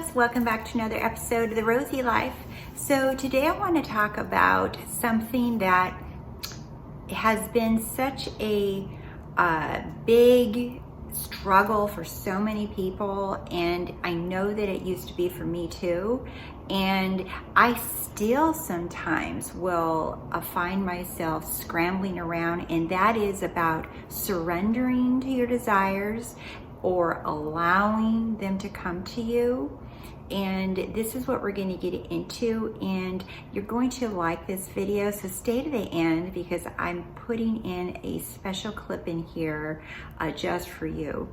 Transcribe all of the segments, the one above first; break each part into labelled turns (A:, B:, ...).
A: loves, welcome back to another episode of The Rosy Life. So today I want to talk about something that has been such a big struggle for so many people, and I know that it used to be for me too, and I still sometimes will find myself scrambling around, and that is about surrendering to your desires or allowing them to come to you. And this is what we're going to get into, and you're going to like this video, so stay to the end because I'm putting in a special clip in here just for you.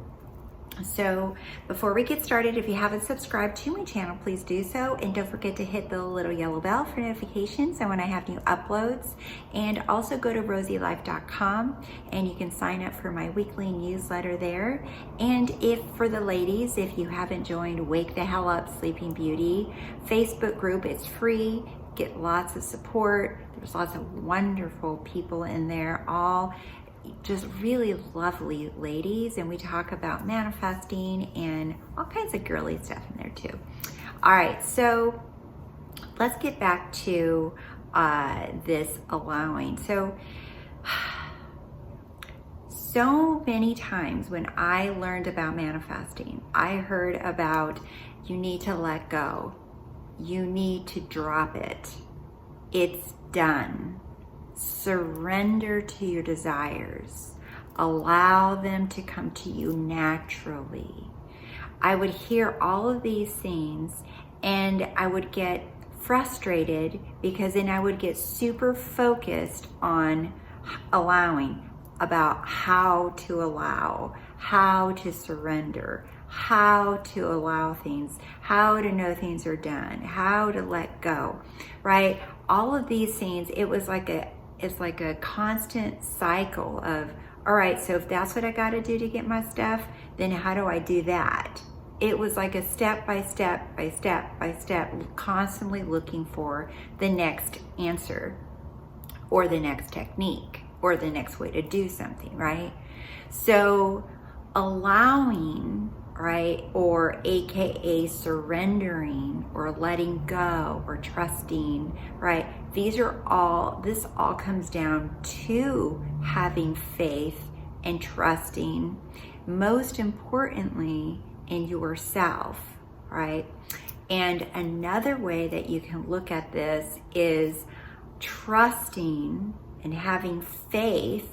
A: So before we get started, if you haven't subscribed to my channel, please do so, and don't forget to hit the little yellow bell for notifications and when I have new uploads. And also go to rosylife.com and you can sign up for my weekly newsletter there. And if for the ladies, if you haven't joined Wake the Hell Up Sleeping Beauty Facebook group, it's free. Get lots of support. There's lots of wonderful people in there, all just really lovely ladies, and we talk about manifesting and all kinds of girly stuff in there too. All right, so let's get back to this allowing. So many times when I learned about manifesting, I heard about you need to let go, you need to drop it, it's done. Surrender to your desires. Allow them to come to you naturally. I would hear all of these things and I would get frustrated because then I would get super focused on allowing, about how to allow, how to surrender, how to allow things, how to know things are done, how to let go, right? All of these things, it's like a constant cycle of, all right, so if that's what I got to do to get my stuff, then how do I do that? It was like a step by step by step by step, constantly looking for the next answer or the next technique or the next way to do something, right? So allowing, right, or AKA surrendering or letting go or trusting, right? This all comes down to having faith and trusting, most importantly, in yourself, right? And another way that you can look at this is trusting and having faith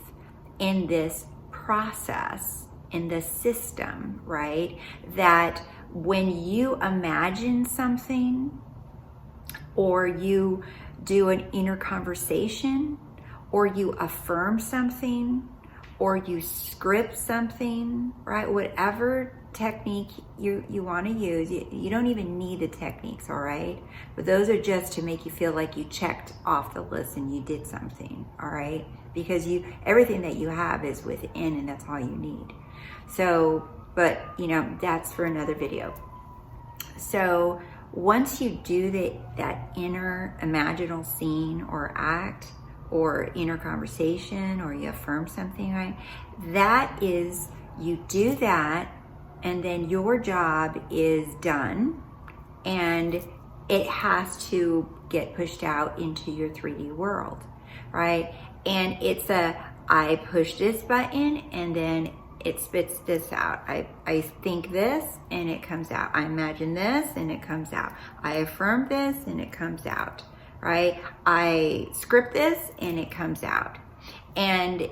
A: in this process, in the system, right? That when you imagine something, or you do an inner conversation, or you affirm something, or you script something, right? Whatever technique you want to use, you don't even need the techniques, all right? But those are just to make you feel like you checked off the list and you did something, all right? Because everything that you have is within, and that's all you need. So, but that's for another video. So once you do that inner imaginal scene or act or inner conversation, or you affirm something, right? That is, you do that, and then your job is done, and it has to get pushed out into your 3D world, right? And it's I push this button and then it spits this out. I think this and it comes out. I imagine this and it comes out. I affirm this and it comes out, right? I script this and it comes out. And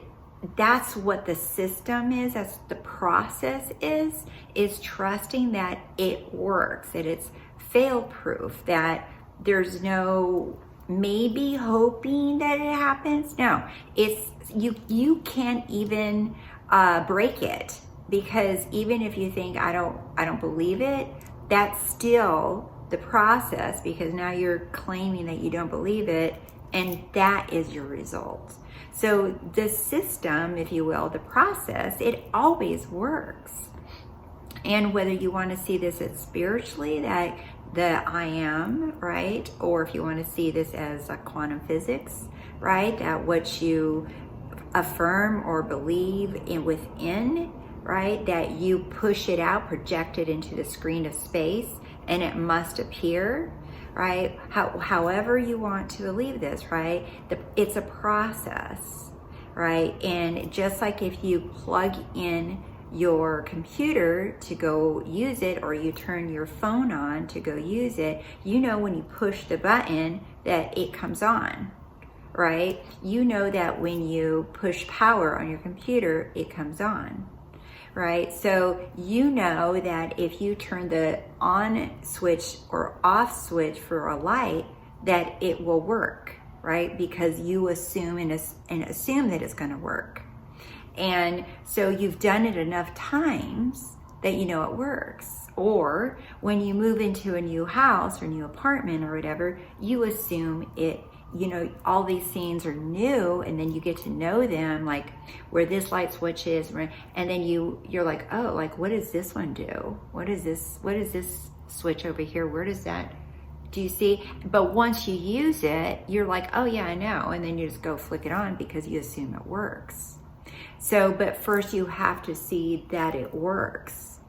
A: that's what the system is, that's the process is trusting that it works, that it's fail-proof, that there's no maybe hoping that it happens. No, it's you can't even break it, because even if you think I don't believe it, that's still the process, because now you're claiming that you don't believe it, and that is your result. So the system, if you will, the process, it always works. And whether you want to see this as spiritually, that the I am, right? Or if you want to see this as a quantum physics, right? That what you affirm or believe in within, right? That you push it out, project it into the screen of space, and it must appear, right? However you want to believe this, right? It's a process, right? And just like if you plug in your computer to go use it, or you turn your phone on to go use it, you know when you push the button that it comes on, right? You know that when you push power on your computer, it comes on, right? So you know that if you turn the on switch or off switch for a light, that it will work, right? Because you assume and assume that it's going to work. And so you've done it enough times that you know it works. Or when you move into a new house or new apartment or whatever, you assume it, you know, all these scenes are new, and then you get to know them, like where this light switch is, and then you're like, oh, like what does this one do? What is this switch over here? Where does that, do you see? But once you use it, you're like, oh yeah, I know. And then you just go flick it on because you assume it works. So, but first you have to see that it works.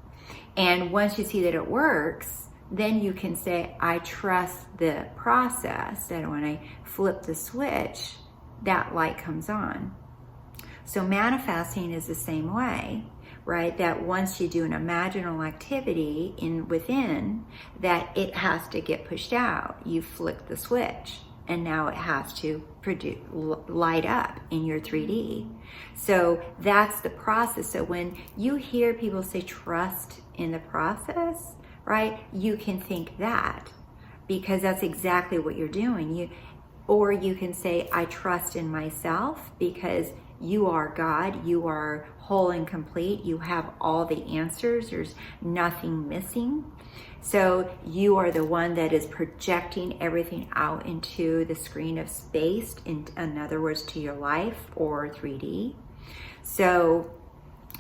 A: And once you see that it works, then you can say, I trust the process, that when I flip the switch, that light comes on. So manifesting is the same way, right? That once you do an imaginal activity within, that it has to get pushed out. You flick the switch, and now it has to light up in your 3D. So that's the process. So when you hear people say trust in the process, right, you can think that, because that's exactly what you're doing. Or you can say, I trust in myself, because you are God, you are whole and complete, you have all the answers, there's nothing missing. So you are the one that is projecting everything out into the screen of space, in other words, to your life or 3D. So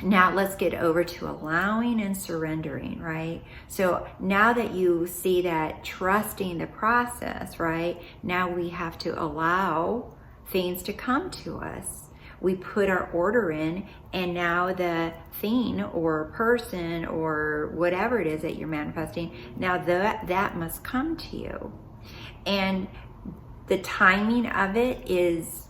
A: now let's get over to allowing and surrendering, right? So now that you see that trusting the process, right? Now we have to allow things to come to us. We put our order in, and now the thing or person or whatever it is that you're manifesting, now that must come to you. And the timing of it is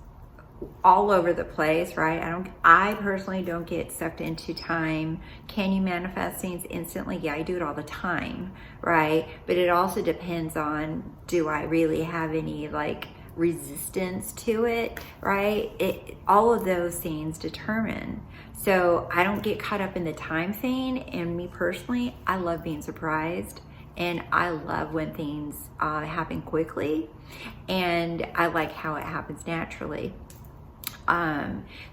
A: all over the place, right? I personally don't get sucked into time. Can you manifest things instantly? Yeah, I do it all the time, right? But it also depends on, do I really have any like resistance to it, right? All of those things determine. So I don't get caught up in the time thing. And me personally, I love being surprised, and I love when things happen quickly, and I like how it happens naturally.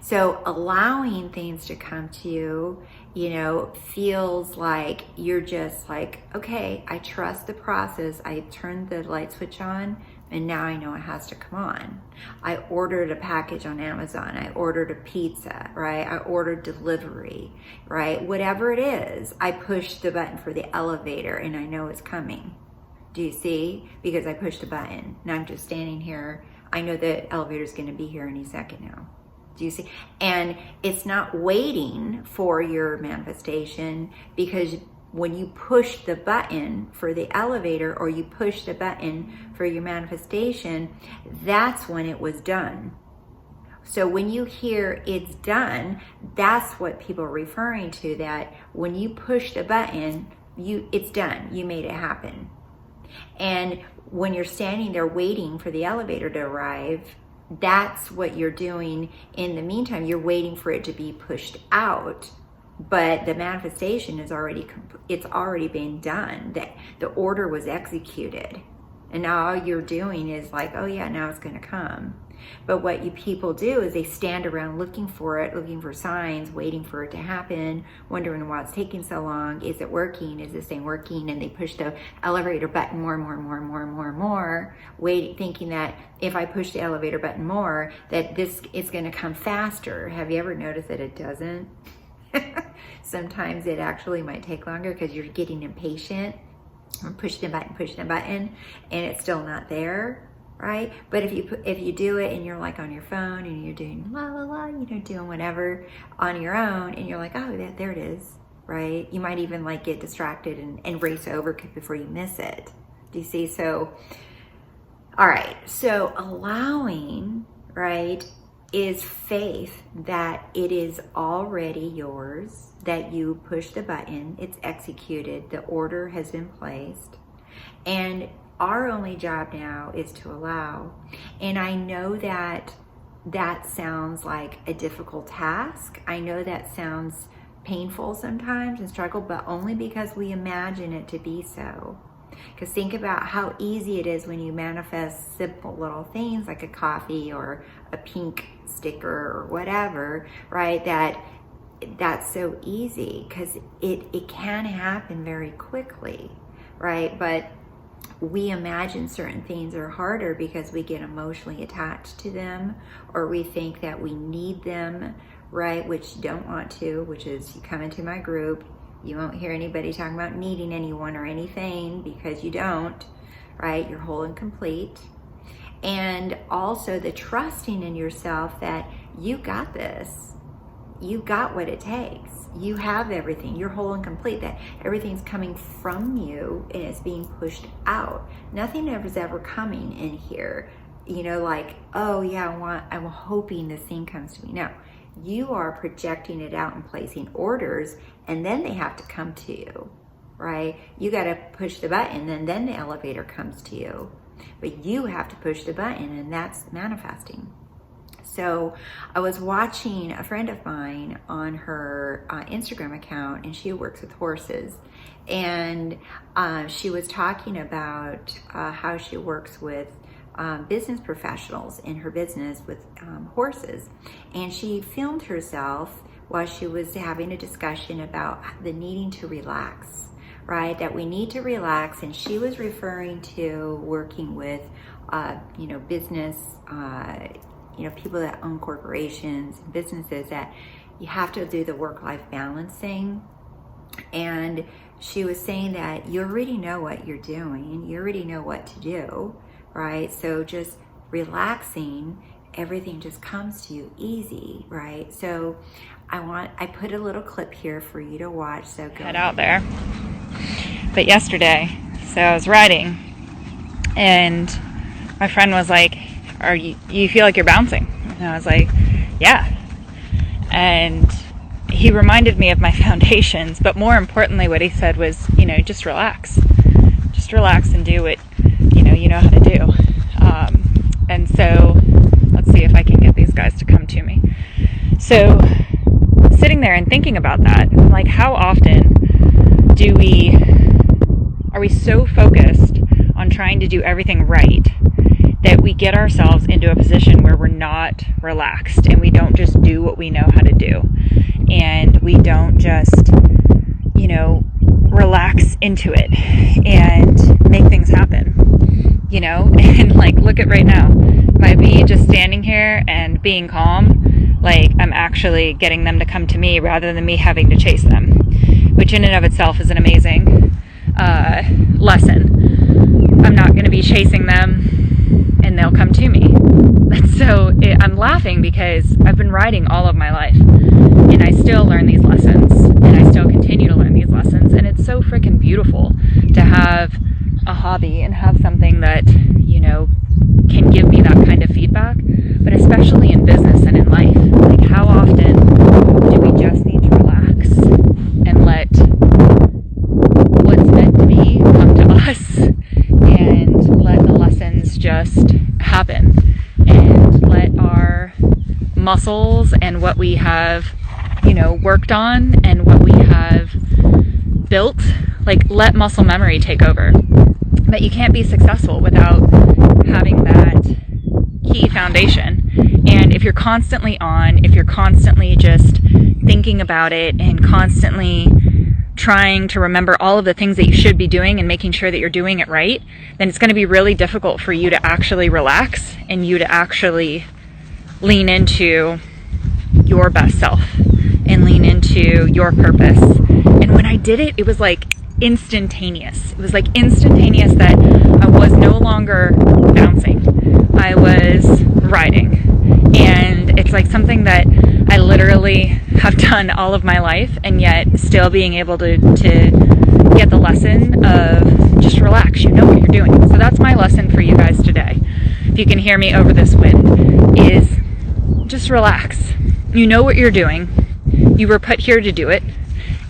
A: So allowing things to come to you, you know, feels like you're just like, okay, I trust the process. I turned the light switch on, and now I know it has to come on. I ordered a package on Amazon. I ordered a pizza, right? I ordered delivery, right? Whatever it is, I pushed the button for the elevator, and I know it's coming. Do you see? Because I pushed the button. Now I'm just standing here. I know the elevator's going to be here any second now. Do you see? And it's not waiting for your manifestation, because when you push the button for the elevator, or you push the button for your manifestation, that's when it was done. So when you hear it's done, that's what people are referring to, that when you push the button, it's done. You made it happen. And when you're standing there waiting for the elevator to arrive, that's what you're doing in the meantime. You're waiting for it to be pushed out, but the manifestation is it's already been done. That the order was executed, and now all you're doing is like, oh yeah, now it's going to come. But what you people do is they stand around looking for it, looking for signs, waiting for it to happen, wondering why it's taking so long. Is it working? Is this thing working? And they push the elevator button more, thinking that if I push the elevator button more, that this is going to come faster. Have you ever noticed that it doesn't? Sometimes it actually might take longer because you're getting impatient. Push the button, and it's still not there. Right? But if you do it and you're like on your phone and you're doing la la la, you know, doing whatever on your own, and you're like, oh, there it is. right? You might even like get distracted and race over before you miss it. Do you see? So, all right. So allowing, right, is faith that it is already yours, that you push the button, it's executed, the order has been placed, and our only job now is to allow. And I know that that sounds like a difficult task. I know that sounds painful sometimes and struggle, but only because we imagine it to be so. Because think about how easy it is when you manifest simple little things like a coffee or a pink sticker or whatever, right? That's so easy because it can happen very quickly, right? But we imagine certain things are harder because we get emotionally attached to them, or we think that we need them, right? Which you don't want to, which is you come into my group, you won't hear anybody talking about needing anyone or anything because you don't, right? You're whole and complete. And also the trusting in yourself that you got this. You got what it takes. You have everything. You're whole and complete. That everything's coming from you and it's being pushed out. Nothing is ever coming in here, you know, like, oh yeah, I'm hoping this thing comes to me. No, you are projecting it out and placing orders, and then they have to come to you, right? You got to push the button, and then the elevator comes to you. But you have to push the button, and that's manifesting. So I was watching a friend of mine on her Instagram account, and she works with horses. And she was talking about how she works with business professionals in her business with horses. And she filmed herself while she was having a discussion about the needing to relax, right? That we need to relax. And she was referring to working with, business, people that own corporations and businesses, that you have to do the work-life balancing. And she was saying that you already know what you're doing. You already know what to do, right? So just relaxing, everything just comes to you easy, right? So I put a little clip here for you to watch. So go
B: head out there. But yesterday, so I was riding, and my friend was like, you feel like you're bouncing? And I was like, yeah. And he reminded me of my foundations, but more importantly, what he said was, just relax. Just relax and do what, you know how to do. And so let's see if I can get these guys to come to me. So sitting there and thinking about that, like, how often are we so focused on trying to do everything right that we get ourselves into a position where we're not relaxed, and we don't just do what we know how to do, and we don't just, relax into it and make things happen, and like, look at right now, by me just standing here and being calm, like, I'm actually getting them to come to me rather than me having to chase them, which in and of itself is an amazing lesson. I'm not going to be chasing them and they'll come to me. I'm laughing because I've been riding all of my life, and I still learn these lessons, and I still continue to learn these lessons, and it's so freaking beautiful to have a hobby and have something that, can give me that kind of feedback, but especially in business and in life. Like, how often do we just need to relax and let what's meant to be come to us, and let the lessons just happen, and let our muscles and what we have, worked on and what we have built, like, let muscle memory take over. But you can't be successful without having that key foundation. And if you're constantly just thinking about it and constantly trying to remember all of the things that you should be doing and making sure that you're doing it right, then it's going to be really difficult for you to actually relax and you to actually lean into your best self and lean into your purpose. And when I did it, it was like instantaneous. It was like instantaneous that I was no longer bouncing. I was riding. And it's like something that I literally have done all of my life, and yet still being able to get the lesson of just relax. You know what you're doing. So that's my lesson for you guys today. If you can hear me over this wind, is just relax. You know what you're doing. You were put here to do it.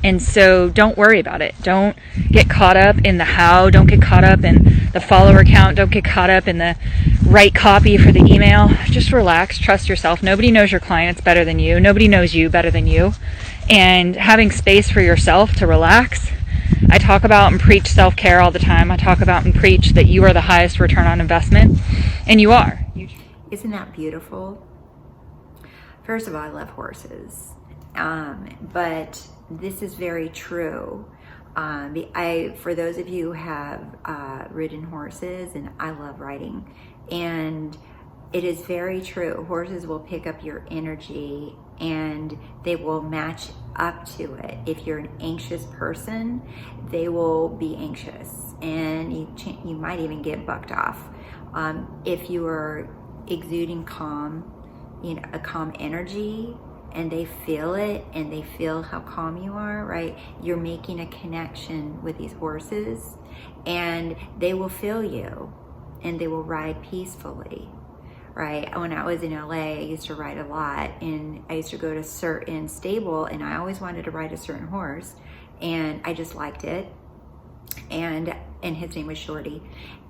B: And so don't worry about it. Don't get caught up in the how. Don't get caught up in the follower count. Don't get caught up in the right copy for the email. Just relax. Trust yourself. Nobody knows your clients better than you. Nobody knows you better than you. And having space for yourself to relax. I talk about and preach self-care all the time. I talk about and preach that you are the highest return on investment. And you are.
A: Isn't that beautiful? First of all, I love horses. But this is very true. For those of you who have ridden horses, and I love riding, and it is very true. Horses will pick up your energy and they will match up to it. If you're an anxious person, they will be anxious, and you might even get bucked off. If you are exuding calm, a calm energy, and they feel it and they feel how calm you are, right? You're making a connection with these horses, and they will feel you and they will ride peacefully, right? When I was in LA, I used to ride a lot, and I used to go to certain stable, and I always wanted to ride a certain horse, and I just liked it. And his name was Shorty.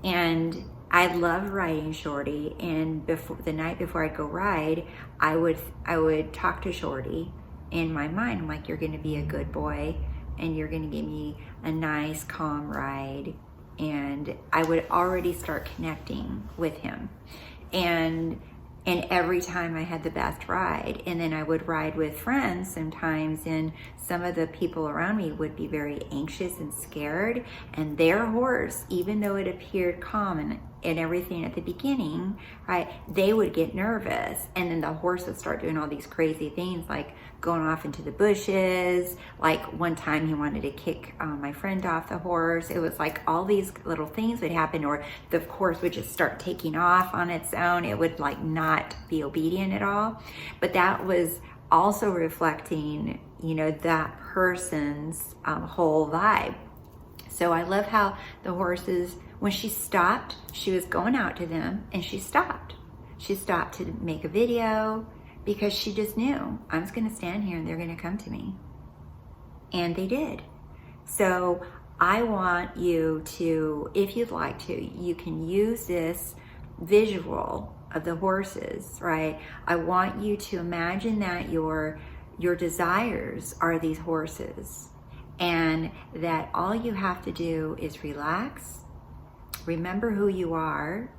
A: And I love riding Shorty, and the night before I'd go ride, I would talk to Shorty in my mind. I'm like, you're gonna be a good boy, and you're gonna give me a nice, calm ride. And I would already start connecting with him. And every time I had the best ride. And then I would ride with friends sometimes, and some of the people around me would be very anxious and scared, and their horse, even though it appeared calm and everything at the beginning, right, they would get nervous, and then the horse would start doing all these crazy things, like going off into the bushes. Like one time he wanted to kick my friend off the horse. It was like all these little things would happen, or the horse would just start taking off on its own. It would like not be obedient at all. But that was also reflecting, that person's whole vibe. So I love how the horses, when she stopped, she was going out to them, and she stopped. She stopped to make a video, because she just knew, I'm just gonna stand here and they're gonna come to me. And they did. So I want you to, if you'd like to, you can use this visual of the horses, right? I want you to imagine that your desires are these horses, and that all you have to do is relax, remember who you are,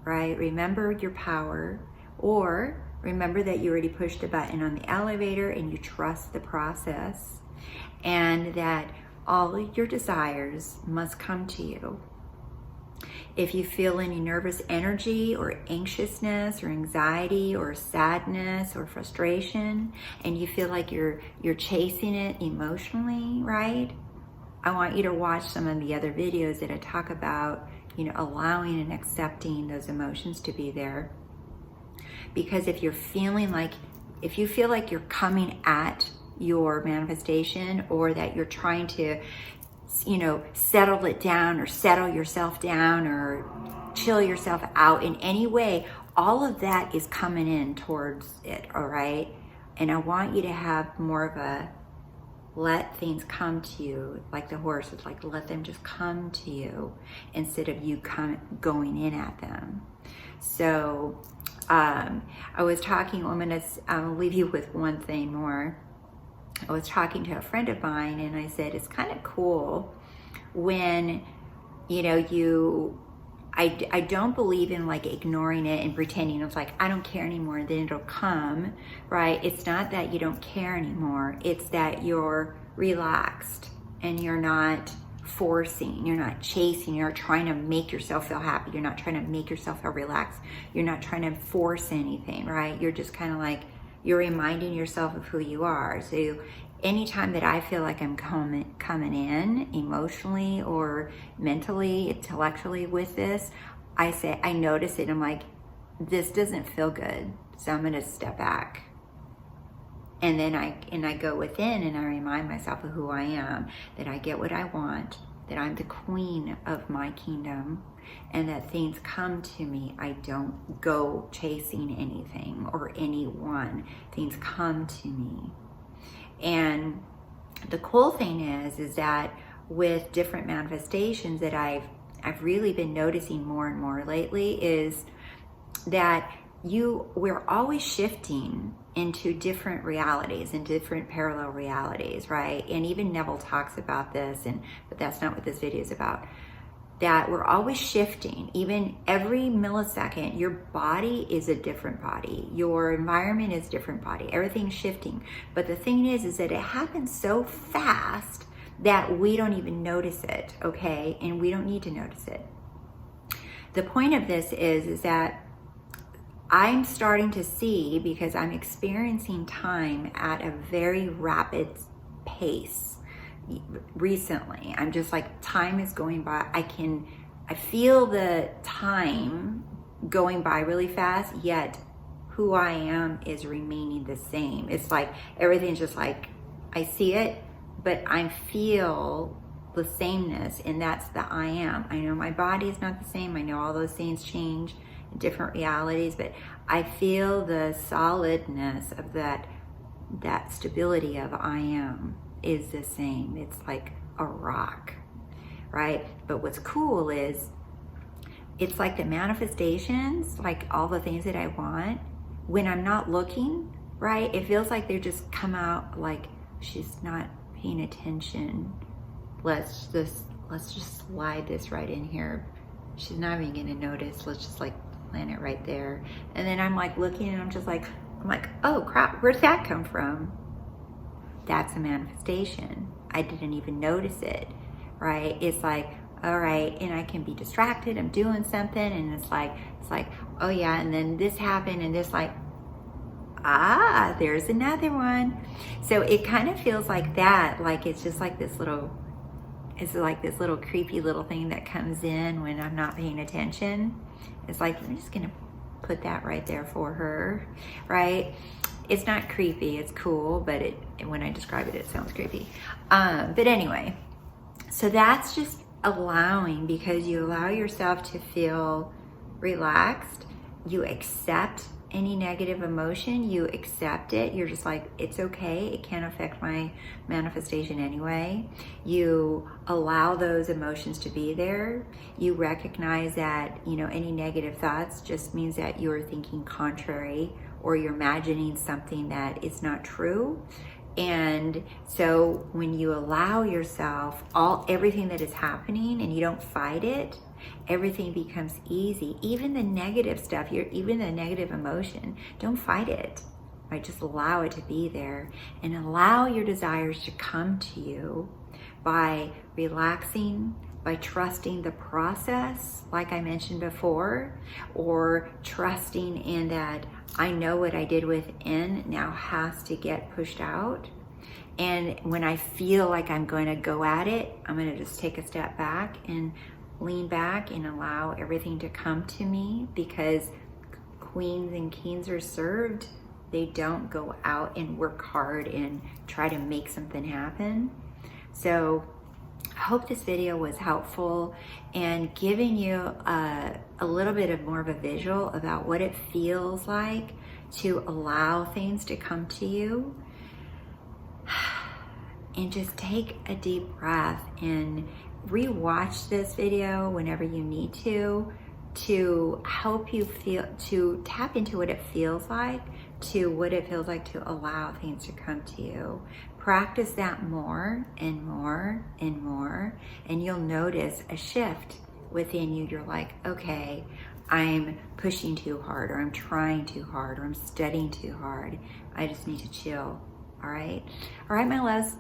A: right? Remember your power, or remember that you already pushed a button on the elevator and you trust the process, and that all your desires must come to you. If you feel any nervous energy or anxiousness or anxiety or sadness or frustration, and you feel like you're chasing it emotionally, right? I want you to watch some of the other videos that I talk about, allowing and accepting those emotions to be there. Because if you feel like you're coming at your manifestation, or that you're trying to, settle it down, or settle yourself down, or chill yourself out in any way, all of that is coming in towards it, all right? And I want you to have more of a let things come to you, like the horse. It's like, let them just come to you instead of you going in at them. So I was talking, I'll leave you with one thing more. I was talking to a friend of mine, and I said, it's kind of cool when, I don't believe in like ignoring it and pretending it's like, I don't care anymore, then it'll come, right? It's not that you don't care anymore. It's that you're relaxed and you're not forcing, you're not chasing, you're not trying to make yourself feel happy. You're not trying to make yourself feel relaxed. You're not trying to force anything, right? You're just kind of like, you're reminding yourself of who you are. So anytime that I feel like I'm coming in emotionally or mentally, intellectually with this, I notice it. I'm like, this doesn't feel good. So I'm going to step back. And then I go within and I remind myself of who I am, that I get what I want, that I'm the queen of my kingdom, and that things come to me. I don't go chasing anything or anyone. Things come to me. And the cool thing is that with different manifestations that I've really been noticing more and more lately is that we're always shifting into different realities and different parallel realities, right? And even Neville talks about this, but that's not what this video is about. That we're always shifting. Even every millisecond, your body is a different body. Your environment is a different body. Everything's shifting. But the thing is that it happens so fast that we don't even notice it, okay? And we don't need to notice it. The point of this is that I'm starting to see, because I'm experiencing time at a very rapid pace recently. I'm just like, time is going by. I feel the time going by really fast, yet who I am is remaining the same. It's like everything's just like, I see it, but I feel the sameness, and that's the I am. I know my body is not the same. I know all those things change in different realities, but I feel the solidness of that stability of I am is the same. It's like a rock, right? But what's cool is it's like the manifestations, like all the things that I want, when I'm not looking, right? It feels like they just come out like, she's not paying attention. Let's just slide this right in here. She's not even gonna notice. Let's just like plant it right there. And then I'm like looking and I'm like, oh crap, where'd that come from? That's a manifestation. I didn't even notice it, right? It's like, all right, and I can be distracted. I'm doing something and it's like, oh yeah, and then this happened and this like, there's another one. So it kind of feels like that, like it's just like this little, it's like this little creepy little thing that comes in when I'm not paying attention. It's like, I'm just gonna put that right there for her, right? It's not creepy, it's cool, but when I describe it, it sounds creepy. But anyway, so that's just allowing, because you allow yourself to feel relaxed. You accept any negative emotion, you accept it. You're just like, it's okay. It can't affect my manifestation anyway. You allow those emotions to be there. You recognize that, any negative thoughts just means that you're thinking contrary, or you're imagining something that is not true. And so when you allow yourself everything that is happening and you don't fight it, everything becomes easy. Even the negative stuff, even the negative emotion, don't fight it, right? Just allow it to be there and allow your desires to come to you by relaxing, by trusting the process, like I mentioned before, or trusting in that I know what I did within now has to get pushed out. And when I feel like I'm going to go at it, I'm going to just take a step back and lean back and allow everything to come to me, because queens and kings are served. They don't go out and work hard and try to make something happen. So I hope this video was helpful and giving you a little bit of more of a visual about what it feels like to allow things to come to you. And just take a deep breath and re-watch this video whenever you need to help you to tap into what it feels like, to allow things to come to you. Practice that more and more and more, and you'll notice a shift within you. You're like, okay, I'm pushing too hard, or I'm trying too hard, or I'm studying too hard. I just need to chill. All right, my loves.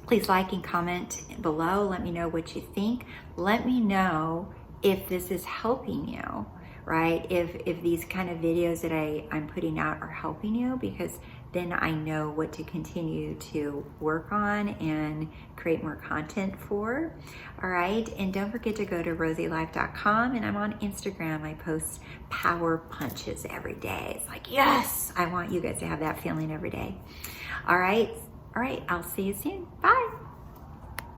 A: Please like and comment below. Let me know what you think. Let me know if this is helping you, right? If these kind of videos that I'm putting out are helping you, because then I know what to continue to work on and create more content for. All right, and don't forget to go to rosielife.com, and I'm on Instagram. I post power punches every day. It's like, yes, I want you guys to have that feeling every day. All right. All right. I'll see you soon. Bye.